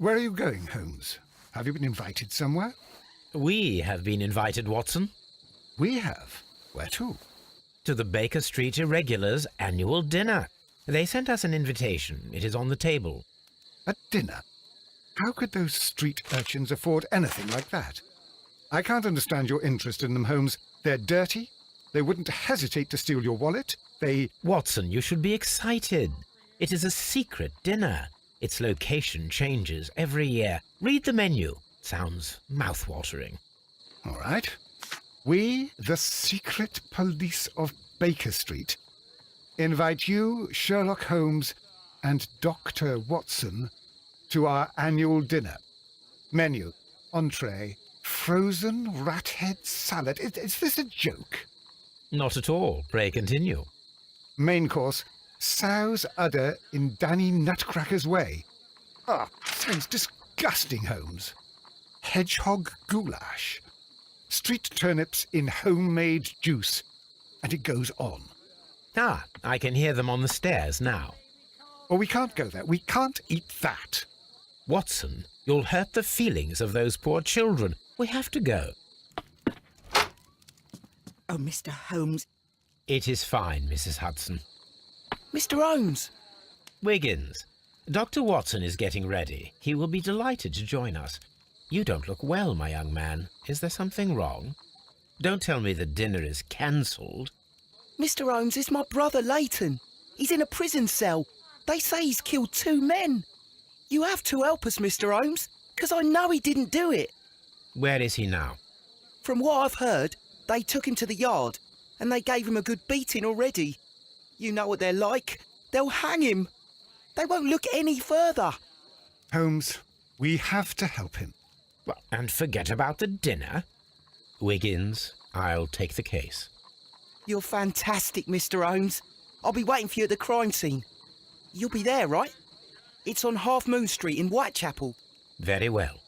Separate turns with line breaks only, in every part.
Where are you going, Holmes? Have you been invited somewhere?
We have been invited, Watson.
We have. Where to?
To the Baker Street Irregulars' annual dinner. They sent us an invitation. It is on the table.
A dinner? How could those street urchins afford anything like that? I can't understand your interest in them, Holmes. They're dirty. They wouldn't hesitate to steal your wallet.
Watson, you should be excited. It is a secret dinner. Its location changes every year. Read the menu. Sounds mouth-watering.
All right. We, the secret police of Baker Street, invite you, Sherlock Holmes, and Dr. Watson to our annual dinner. Menu, entree, frozen rat head salad. Is this a joke?
Not at all. Pray continue.
Main course, sow's udder in Danny Nutcracker's way. Sounds disgusting, Holmes. Hedgehog goulash. Street turnips in homemade juice. And it goes on.
I can hear them on the stairs now.
Oh, we can't go there. We can't eat that.
Watson, you'll hurt the feelings of those poor children. We have to go.
Oh, Mr. Holmes.
It is fine, Mrs. Hudson.
Mr. Holmes!
Wiggins, Dr. Watson is getting ready. He will be delighted to join us. You don't look well, my young man. Is there something wrong? Don't tell me the dinner is cancelled.
Mr. Holmes, it's my brother Leighton. He's in a prison cell. They say he's killed 2 men. You have to help us, Mr. Holmes, because I know he didn't do it.
Where is he now?
From what I've heard, they took him to the yard, and they gave him a good beating already. You know what they're like. They'll hang him. They won't look any further.
Holmes, we have to help him.
Well, and forget about the dinner. Wiggins, I'll take the case.
You're fantastic, Mr. Holmes. I'll be waiting for you at the crime scene. You'll be there, right? It's on Half Moon Street in Whitechapel.
Very well.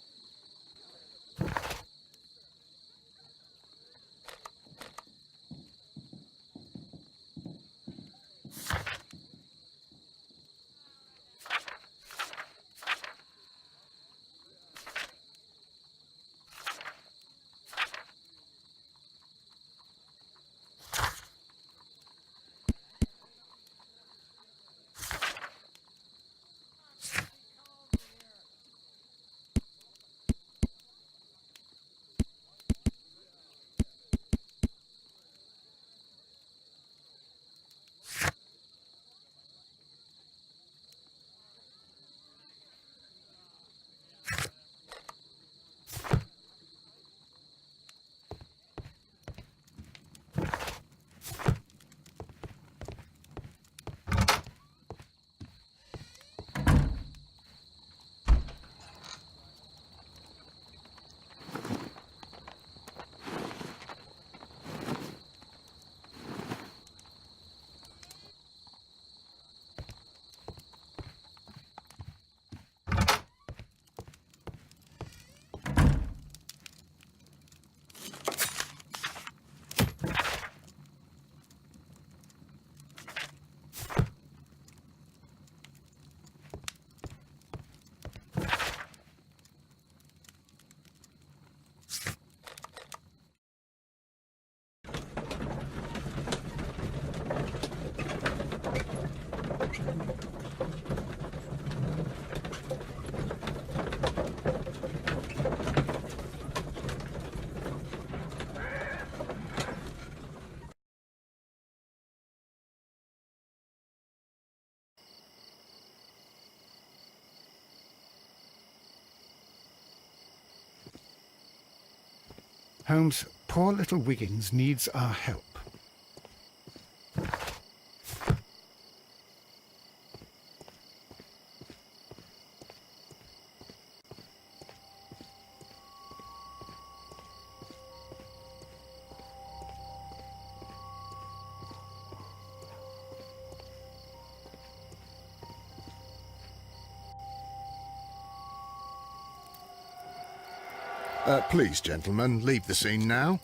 Holmes, poor little Wiggins needs our help.
Please, gentlemen, leave the scene now.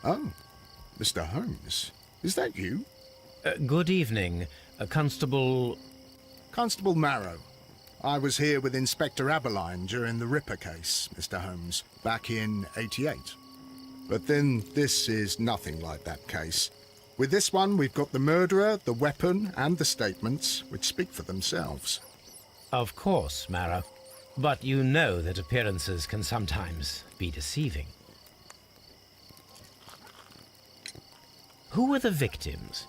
Oh, Mr. Holmes, is that you?
Good evening, Constable...
Constable Marrow. I was here with Inspector Aberline during the Ripper case, Mr. Holmes, back in '88. But then this is nothing like that case. With this one, we've got the murderer, the weapon, and the statements, which speak for themselves.
Of course, Marrow. But you know that appearances can sometimes be deceiving. Who were the victims?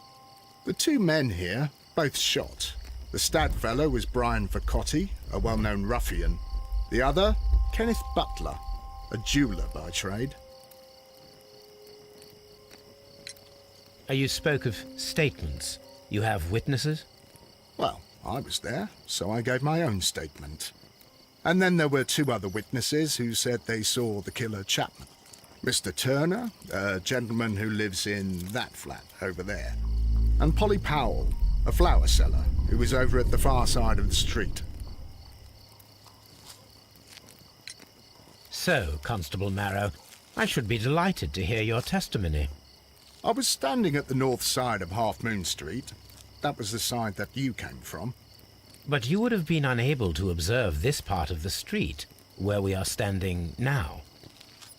The two men here, both shot. The stud fellow was Brian Vercotti, a well-known ruffian. The other, Kenneth Butler, a jeweller by trade.
You spoke of statements. You have witnesses?
Well, I was there, so I gave my own statement. And then there were two other witnesses who said they saw the killer Chapman. Mr. Turner, a gentleman who lives in that flat over there. And Polly Powell, a flower seller, who was over at the far side of the street.
So, Constable Marrow, I should be delighted to hear your testimony.
I was standing at the north side of Half Moon Street. That was the side that you came from.
But you would have been unable to observe this part of the street, where we are standing now.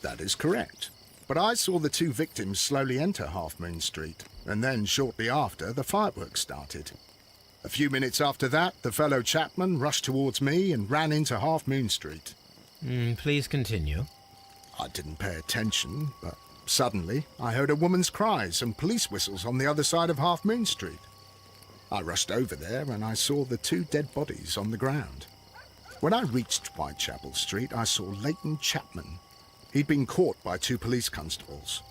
That is correct. But I saw the two victims slowly enter Half Moon Street, and then shortly after, the fireworks started. A few minutes after that, the fellow Chapman rushed towards me and ran into Half Moon Street.
Please continue.
I didn't pay attention, but suddenly I heard a woman's cries and police whistles on the other side of Half Moon Street. I rushed over there and I saw the two dead bodies on the ground. When I reached Whitechapel Street, I saw Leighton Chapman. He'd been caught by two police constables.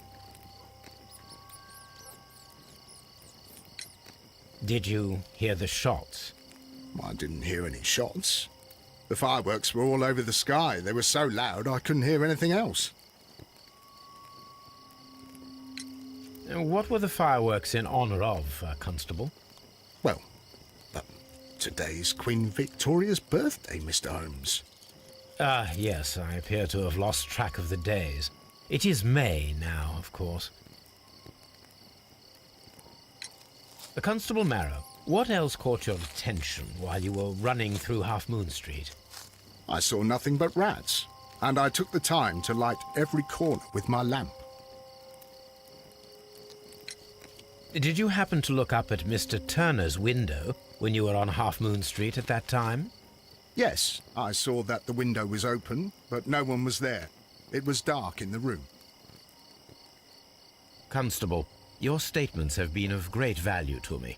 Did you hear the shots?
I didn't hear any shots. The fireworks were all over the sky. They were so loud I couldn't hear anything else.
What were the fireworks in honor of, Constable?
Well, today's Queen Victoria's birthday, Mr. Holmes.
Yes, I appear to have lost track of the days. It is May now, of course. Constable Marrow, what else caught your attention while you were running through Half Moon Street?
I saw nothing but rats, and I took the time to light every corner with my lamp.
Did you happen to look up at Mr. Turner's window when you were on Half Moon Street at that time?
Yes, I saw that the window was open, but no one was there. It was dark in the room.
Constable, your statements have been of great value to me.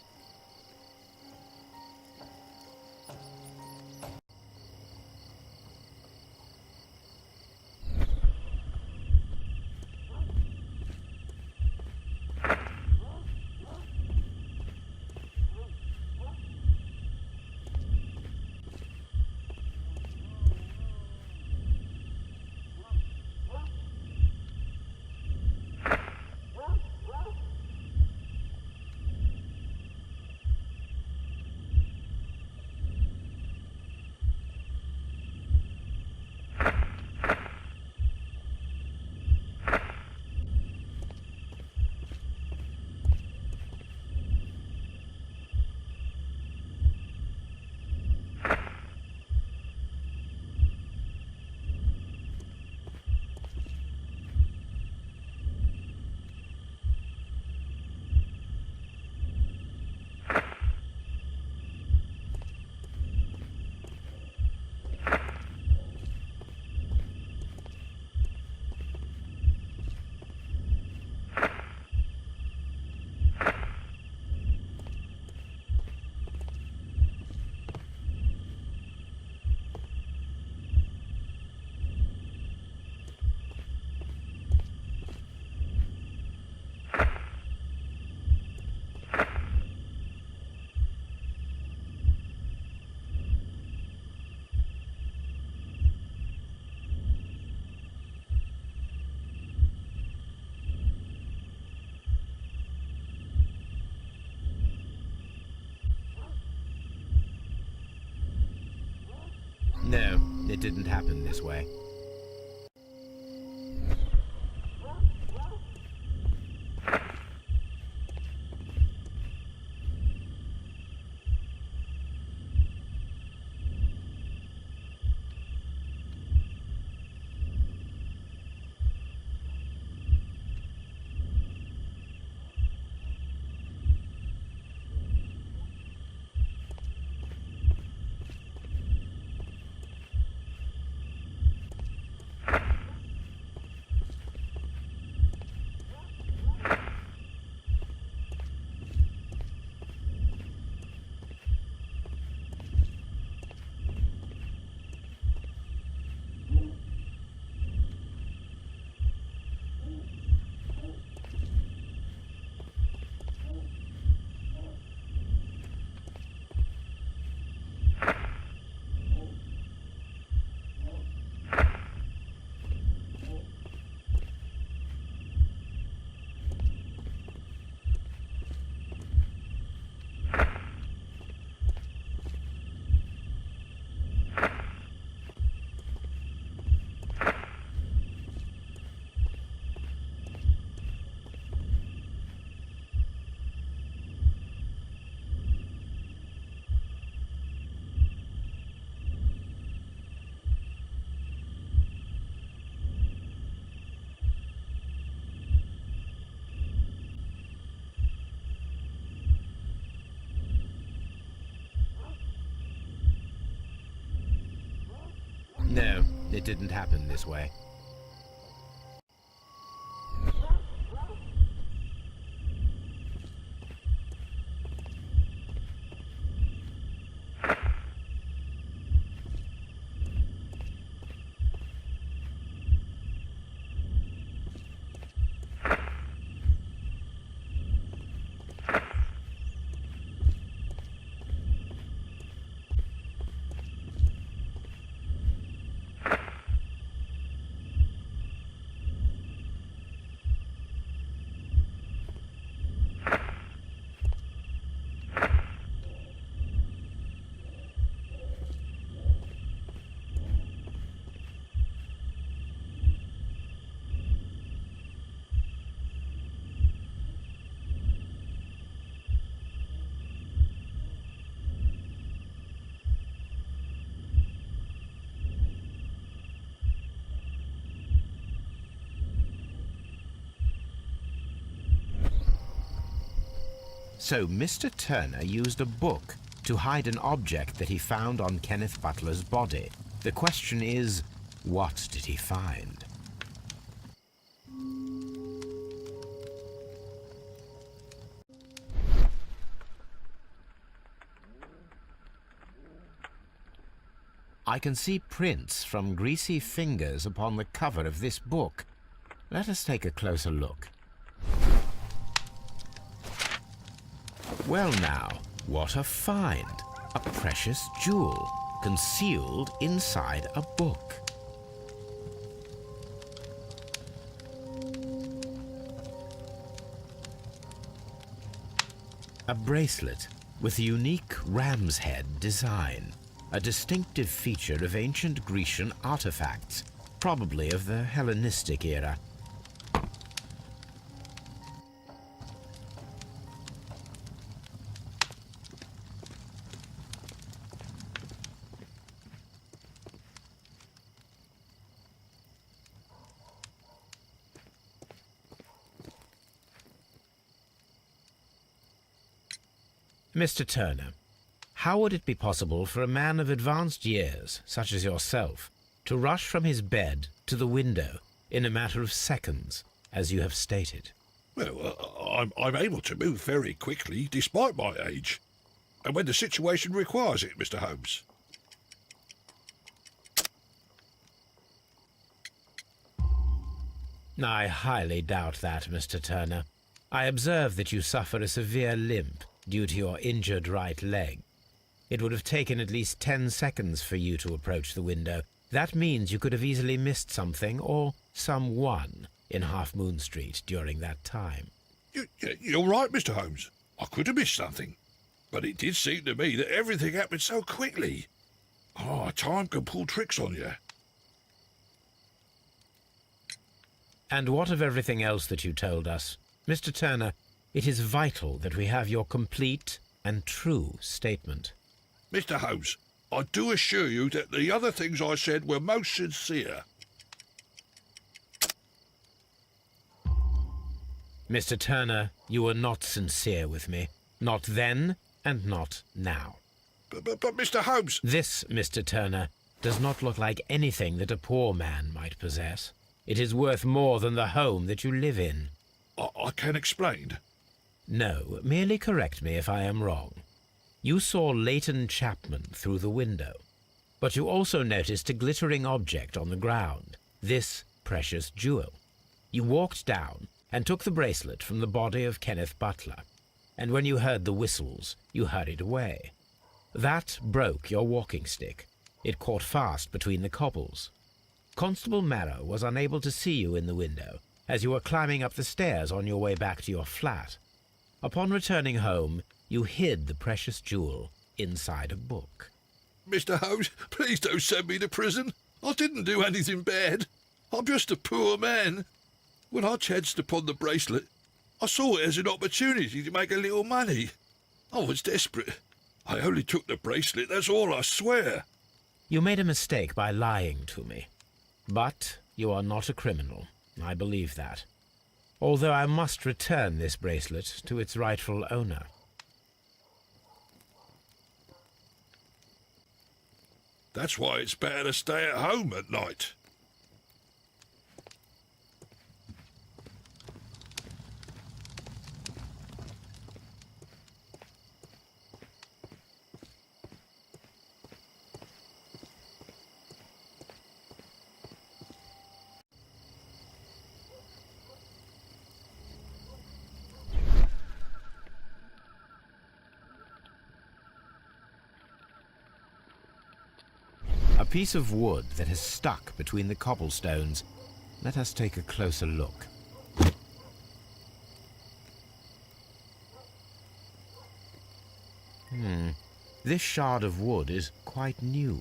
No, it didn't happen this way. No, it didn't happen this way. So Mr. Turner used a book to hide an object that he found on Kenneth Butler's body. The question is, what did he find? I can see prints from greasy fingers upon the cover of this book. Let us take a closer look. Well now, what a find! A precious jewel, concealed inside a book. A bracelet with a unique ram's head design, a distinctive feature of ancient Grecian artifacts, probably of the Hellenistic era. Mr. Turner, how would it be possible for a man of advanced years, such as yourself, to rush from his bed to the window in a matter of seconds, as you have stated?
Well, I'm able to move very quickly, despite my age. And when the situation requires it, Mr. Holmes.
I highly doubt that, Mr. Turner. I observe that you suffer a severe limp due to your injured right leg. It would have taken at least 10 seconds for you to approach the window. That means you could have easily missed something or someone in Half Moon Street during that time.
You're right, Mr. Holmes. I could have missed something. But it did seem to me that everything happened so quickly. Time can pull tricks on you.
And what of everything else that you told us? Mr. Turner, it is vital that we have your complete and true statement.
Mr. Holmes, I do assure you that the other things I said were most sincere.
Mr. Turner, you were not sincere with me. Not then and not now.
But Mr. Holmes...
This, Mr. Turner, does not look like anything that a poor man might possess. It is worth more than the home that you live in.
I can explain.
No, merely correct me if I am wrong. You saw Leighton Chapman through the window, but you also noticed a glittering object on the ground, this precious jewel. You walked down and took the bracelet from the body of Kenneth Butler, and when you heard the whistles, you hurried away. That broke your walking stick. It caught fast between the cobbles. Constable Marrow was unable to see you in the window as you were climbing up the stairs on your way back to your flat. Upon returning home, you hid the precious jewel inside a book.
Mr. Holmes, please don't send me to prison. I didn't do anything bad. I'm just a poor man. When I chanced upon the bracelet, I saw it as an opportunity to make a little money. I was desperate. I only took the bracelet, that's all, I swear.
You made a mistake by lying to me. But you are not a criminal. I believe that. Although I must return this bracelet to its rightful owner.
That's why it's better to stay at home at night.
A piece of wood that has stuck between the cobblestones. Let us take a closer look. This shard of wood is quite new.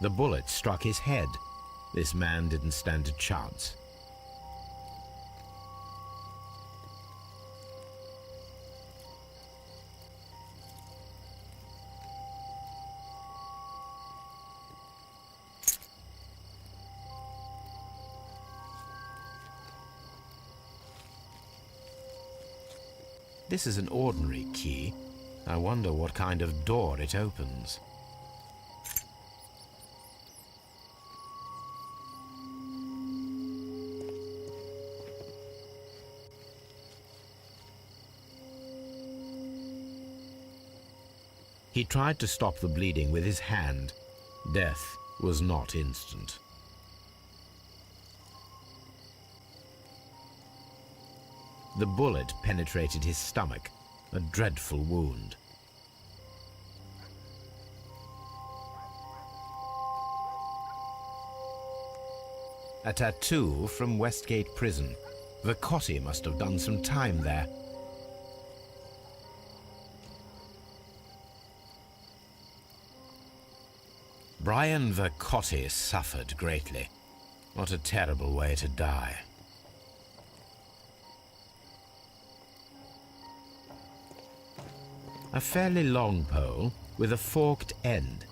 The bullet struck his head. This man didn't stand a chance. This is an ordinary key. I wonder what kind of door it opens. He tried to stop the bleeding with his hand. Death was not instant. The bullet penetrated his stomach, a dreadful wound. A tattoo from Westgate Prison. Vercotti must have done some time there. Brian Vercotti suffered greatly. What a terrible way to die. A fairly long pole with a forked end.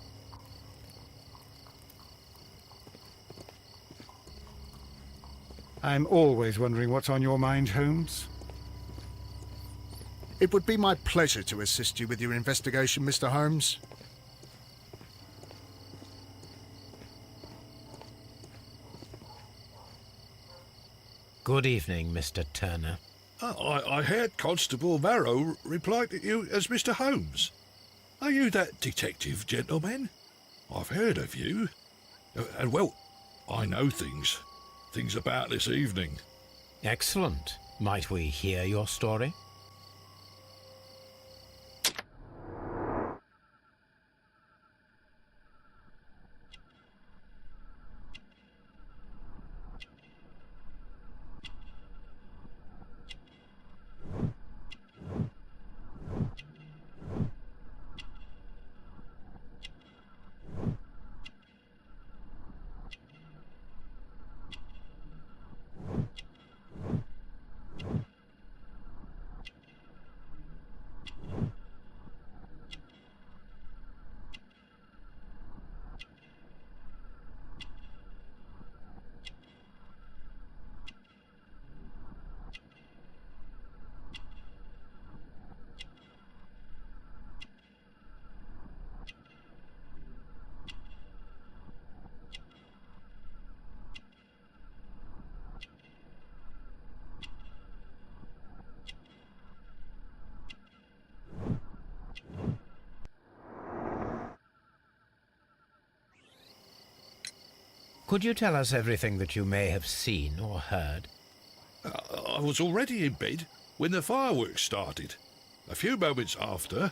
I'm always wondering what's on your mind, Holmes.
It would be my pleasure to assist you with your investigation, Mr. Holmes.
Good evening, Mr. Turner.
I heard Constable Varro reply to you as Mr. Holmes. Are you that detective gentleman? I've heard of you. And, well, I know things about this evening.
Excellent. Might we hear your story? Could you tell us everything that you may have seen or heard?
I was already in bed when the fireworks started. A few moments after,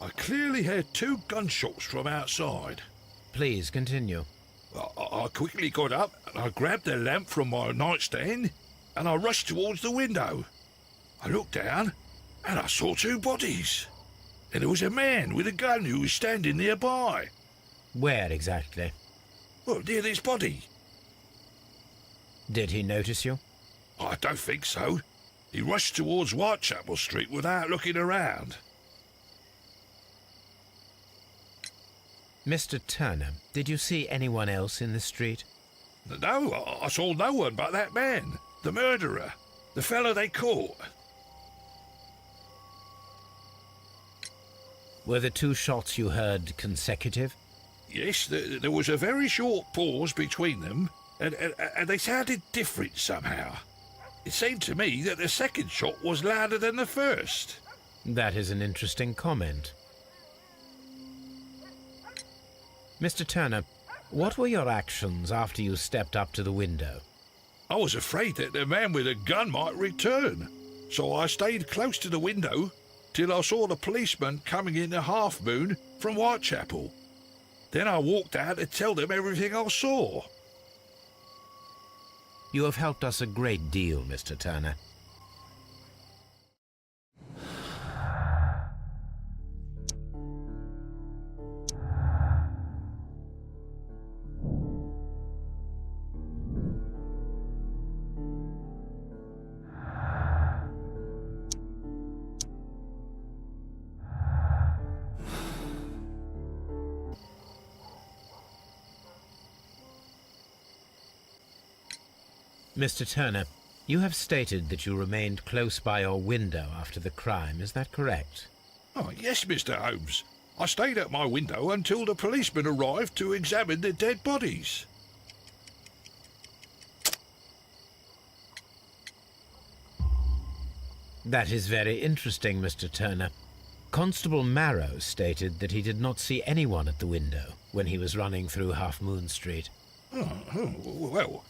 I clearly heard 2 gunshots from outside.
Please continue.
I quickly got up and I grabbed the lamp from my nightstand and I rushed towards the window. I looked down and I saw 2 bodies. And there was a man with a gun who was standing nearby.
Where exactly?
Well, near this body.
Did he notice you?
I don't think so. He rushed towards Whitechapel Street without looking around.
Mr. Turner, did you see anyone else in the street?
No, I saw no one but that man, the murderer, the fellow they caught.
Were the two shots you heard consecutive?
Yes, there was a very short pause between them, and they sounded different somehow. It seemed to me that the second shot was louder than the first.
That is an interesting comment. Mr. Turner, what were your actions after you stepped up to the window?
I was afraid that the man with a gun might return, so I stayed close to the window till I saw the policeman coming in the Half Moon from Whitechapel. Then I walked out to tell them everything I saw.
You have helped us a great deal, Mr. Turner. Mr. Turner, you have stated that you remained close by your window after the crime. Is that correct?
Oh, yes, Mr. Holmes. I stayed at my window until the policeman arrived to examine the dead bodies.
That is very interesting, Mr. Turner. Constable Marrow stated that he did not see anyone at the window when he was running through Half Moon Street.
Well,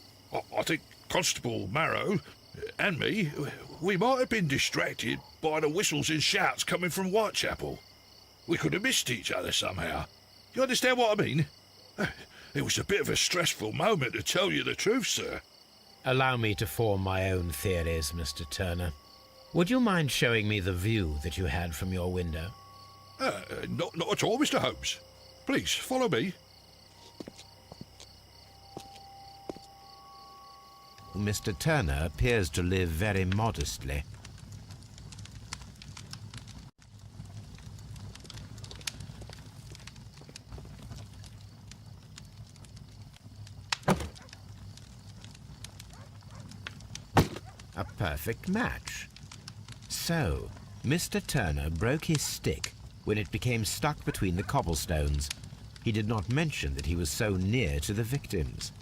I think Constable Marrow and me, we might have been distracted by the whistles and shouts coming from Whitechapel. We could have missed each other somehow. You understand what I mean? It was a bit of a stressful moment, to tell you the truth, sir.
Allow me to form my own theories, Mr. Turner. Would you mind showing me the view that you had from your window?
Not at all, Mr. Holmes. Please, follow me.
Mr. Turner appears to live very modestly. A perfect match. So, Mr. Turner broke his stick when it became stuck between the cobblestones. He did not mention that he was so near to the victims.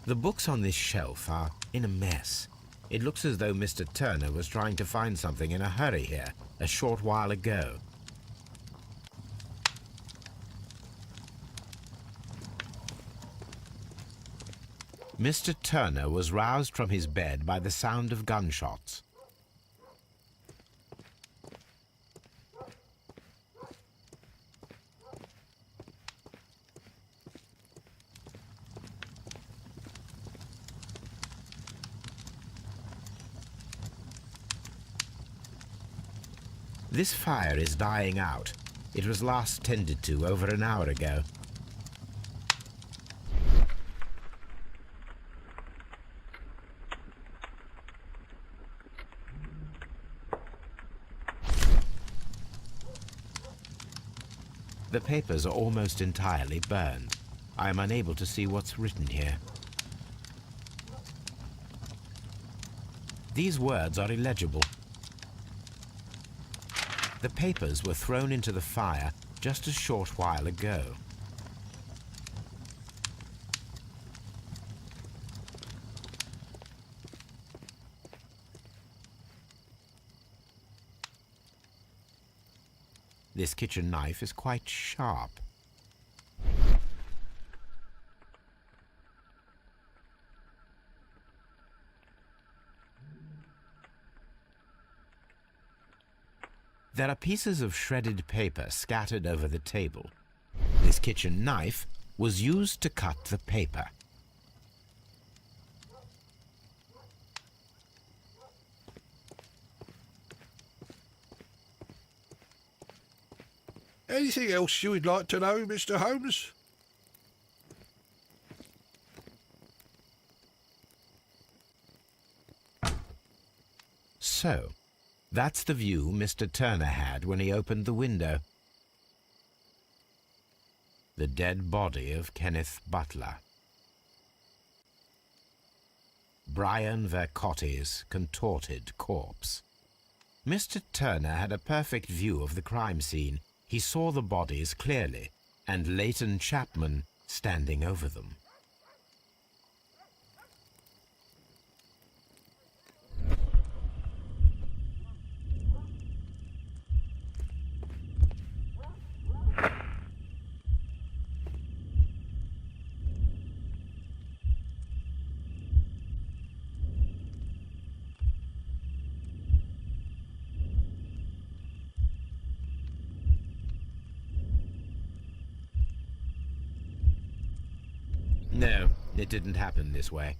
The books on this shelf are in a mess. It looks as though Mr. Turner was trying to find something in a hurry here a short while ago. Mr. Turner was roused from his bed by the sound of gunshots. This fire is dying out. It was last tended to over an hour ago. The papers are almost entirely burned. I am unable to see what's written here. These words are illegible. The papers were thrown into the fire just a short while ago. This kitchen knife is quite sharp. There are pieces of shredded paper scattered over the table. This kitchen knife was used to cut the paper.
Anything else you would like to know, Mr. Holmes?
so. That's the view Mr. Turner had when he opened the window. The dead body of Kenneth Butler. Brian Vercotti's contorted corpse. Mr. Turner had a perfect view of the crime scene. He saw the bodies clearly, and Leighton Chapman standing over them. No, it didn't happen this way.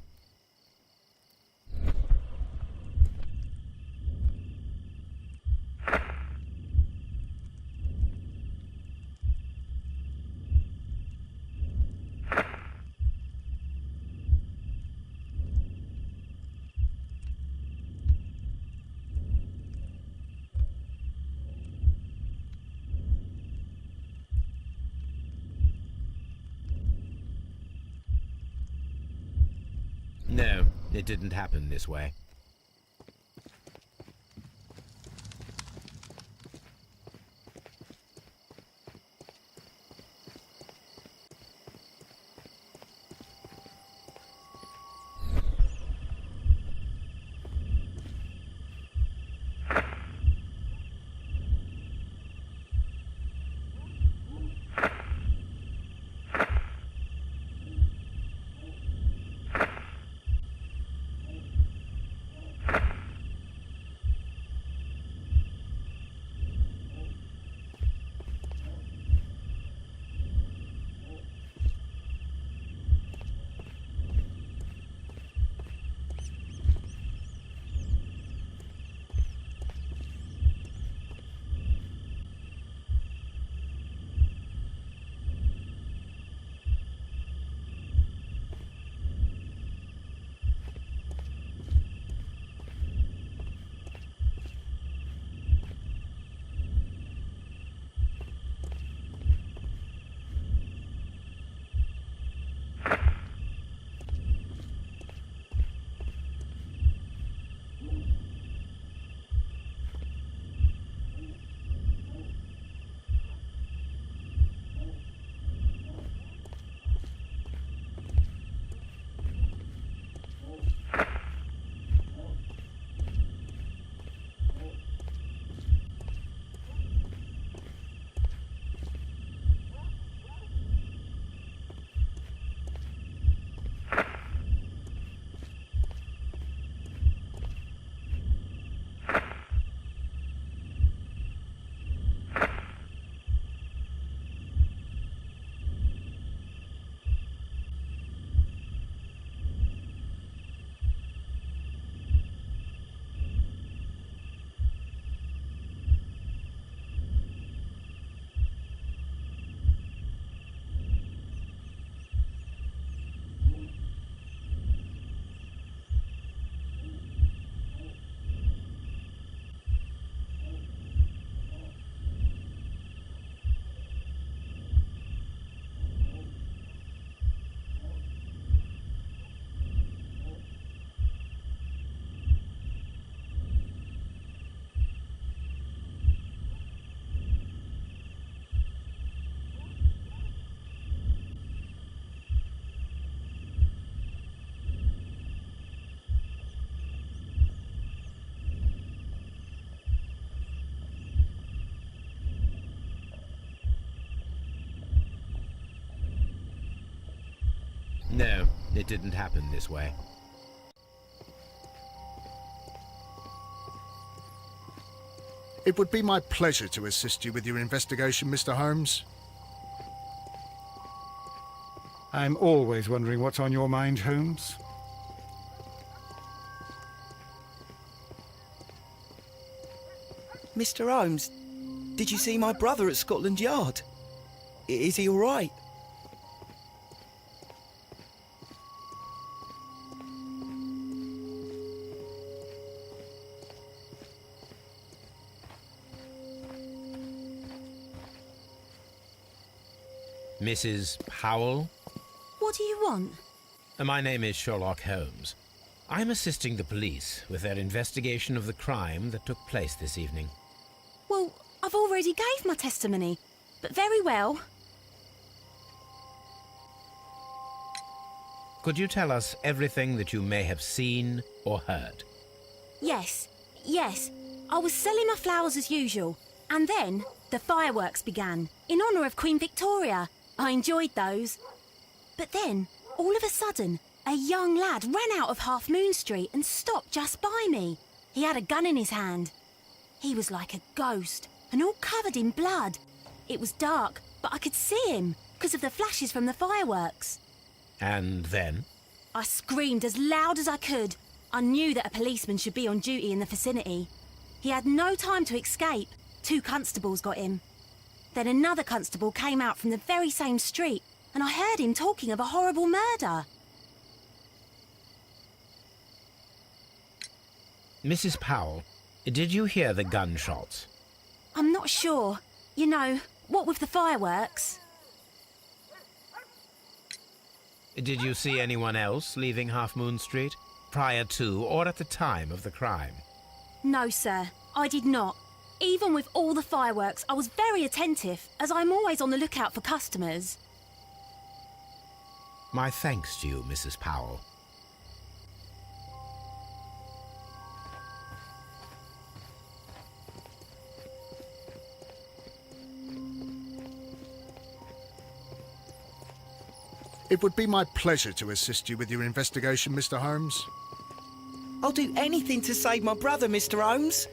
No, it didn't happen this way. No, it didn't happen this way.
It would be my pleasure to assist you with your investigation, Mr. Holmes.
I'm always wondering what's on your mind, Holmes.
Mr. Holmes, did you see my brother at Scotland Yard? Is he all right?
Mrs. Powell?
What do you want?
My name is Sherlock Holmes. I'm assisting the police with their investigation of the crime that took place this evening.
Well, I've already gave my testimony, but very well.
Could you tell us everything that you may have seen or heard?
Yes. I was selling my flowers as usual, and then the fireworks began, in honour of Queen Victoria. I enjoyed those. But then, all of a sudden, a young lad ran out of Half Moon Street and stopped just by me. He had a gun in his hand. He was like a ghost, and all covered in blood. It was dark, but I could see him, because of the flashes from the fireworks.
And then?
I screamed as loud as I could. I knew that a policeman should be on duty in the vicinity. He had no time to escape. 2 constables got him. Then another constable came out from the very same street, and I heard him talking of a horrible murder.
Mrs. Powell, did you hear the gunshots?
I'm not sure. You know, what with the fireworks?
Did you see anyone else leaving Half Moon Street, prior to or at the time of the crime?
No, sir, I did not. Even with all the fireworks, I was very attentive, as I'm always on the lookout for customers.
My thanks to you, Mrs. Powell.
It would be my pleasure to assist you with your investigation, Mr. Holmes.
I'll do anything to save my brother, Mr. Holmes.